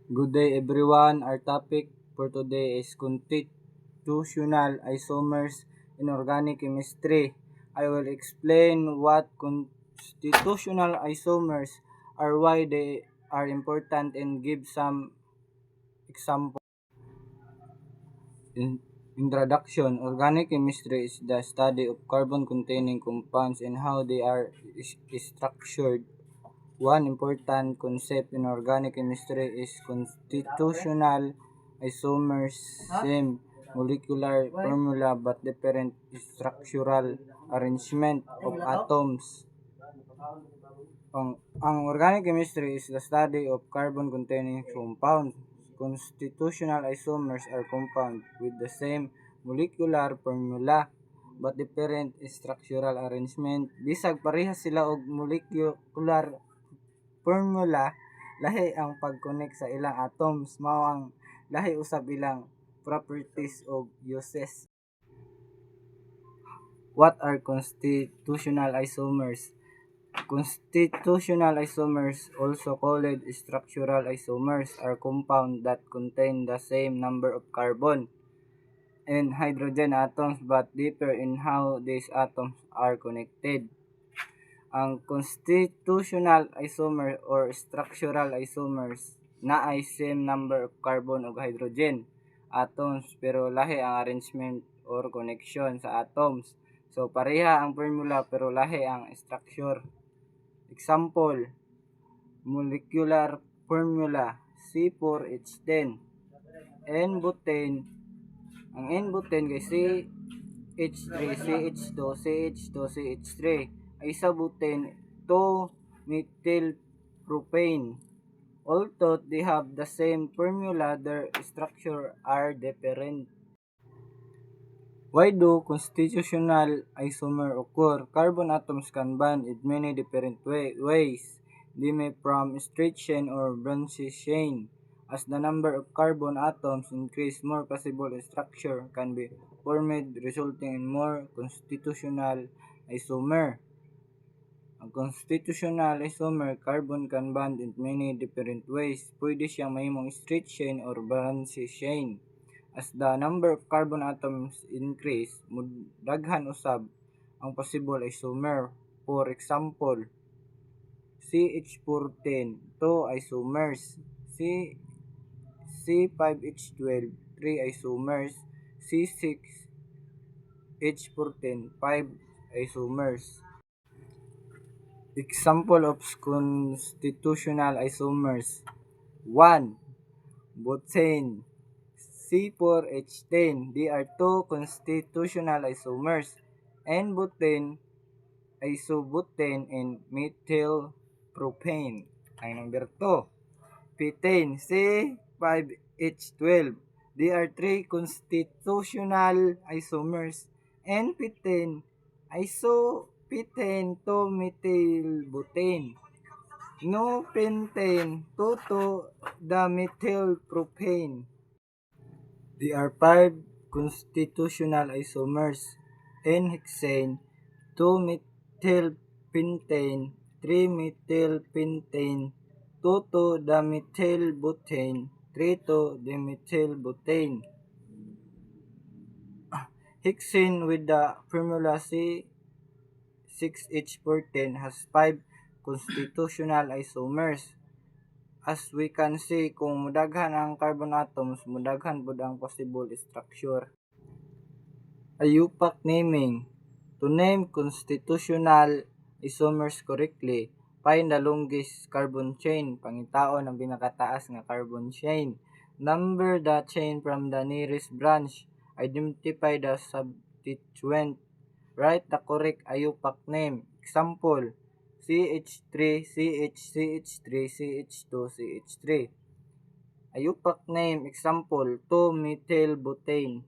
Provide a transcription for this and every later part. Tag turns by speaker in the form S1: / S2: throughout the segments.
S1: Good day everyone. Our topic for today is constitutional isomers in organic chemistry. I will explain what constitutional isomers are, why they are important, and give some example. In introduction, organic chemistry is the study of carbon-containing compounds and how they are structured. One important concept in organic chemistry is constitutional isomers, same molecular formula but different structural arrangement of atoms. Ang organic chemistry is the study of carbon-containing compounds. Constitutional isomers are compounds with the same molecular formula but different structural arrangement. Bisag parehas sila og molecular formula, lahi ang pag-connect sa ilang atoms, mao ang lahi usab ilang properties o uses. What are constitutional isomers? Constitutional isomers, also called structural isomers, are compounds that contain the same number of carbon and hydrogen atoms but differ in how these atoms are connected. Ang constitutional isomer or structural isomers naay same number of carbon ug hydrogen atoms pero lahi ang arrangement or connection sa atoms. So pareha ang formula pero lahi ang structure. Example, molecular formula C4H10. N-butane, ang N-butane kay CH3, CH2, CH2, CH3 ay sa butane 2-methyl propane. Although they have the same formula, their structure are different. Why do constitutional isomer occur? Carbon atoms can bond in many different ways. They may form straight chain or branch chain. As the number of carbon atoms increase, more possible structure can be formed, resulting in more constitutional isomer. Ang constitutional isomer, carbon can bond in many different ways. Pwede siyang mahimong straight chain or branch chain. As the number of carbon atoms increase, daghan usab ang possible isomer. For example, CH410, 2 isomers, C5H12, 3 isomers, C6H14, 5 isomers. Example of constitutional isomers: 1. Butane, C4H10. They are two constitutional isomers. N-butane, isobutane, and methylpropane. Ang number 2. Butane, C5H12. They are three constitutional isomers. N-butane, isopentane, 2-methylbutane. No pentane, 2,2-methylpropane. There are 5 constitutional isomers: N-hexane, 2-methylpentane, 3-methylpentane, 2,2-dimethylbutane, 3,2-dimethylbutane. Hexane with the formula C6H14 has 5 constitutional isomers. As we can see, kung mudaghan ang carbon atoms, mudaghan pud ang possible structure. Ayupak naming. To name constitutional isomers correctly, find the longest carbon chain. Pangitaon ang pinakataas nga carbon chain. Number the chain from the nearest branch. Identify the substituent. Write the correct ayupak name. Example, CH3, CH, CH3, CH2, CH3. Ayupak name, example, 2-methylbutane.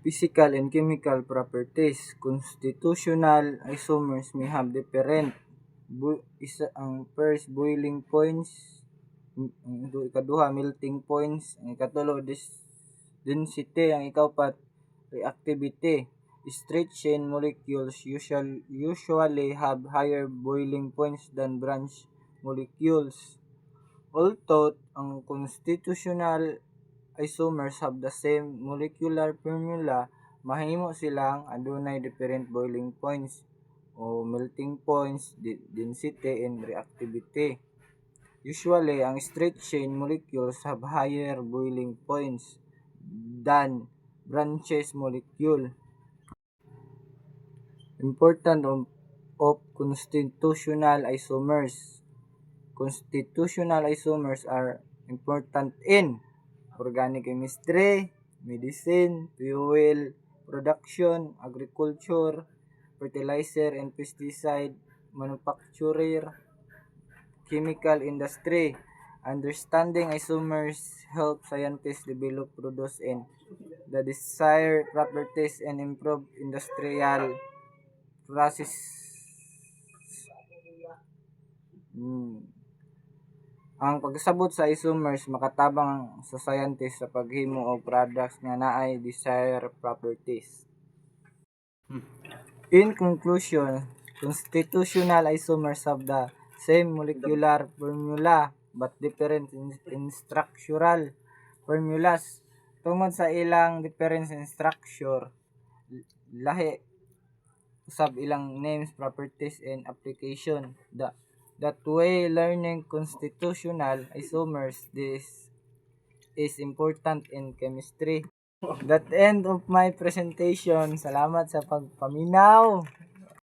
S1: Physical and chemical properties. Constitutional isomers may have different. Ang first, boiling points. Ang ikaduha, melting points. Ang ikatulo, density. Ang ikaapat, reactivity. Straight chain molecules usually have higher boiling points than branch molecules. Although ang constitutional isomers have the same molecular formula, mahimo silang adunay different boiling points o melting points, density, and reactivity. Usually, ang straight chain molecules have higher boiling points than branches molecule. Important of constitutional isomers. Constitutional isomers are important in organic chemistry, medicine, fuel production, agriculture, fertilizer and pesticide manufacturer, chemical industry. Understanding isomers help scientists develop, produce, and the desired properties and improve industrial process. Ang pagsabot sa isomers makatabang sa scientist sa paghimo og products nga naay desired properties. In conclusion, constitutional isomers have the same molecular formula but different in structural formulas. Tungod sa ilang difference in structure, lahi usab ilang names, properties, and application. That way, learning constitutional isomers this is important in chemistry. That end of my presentation. Salamat sa pagpaminaw.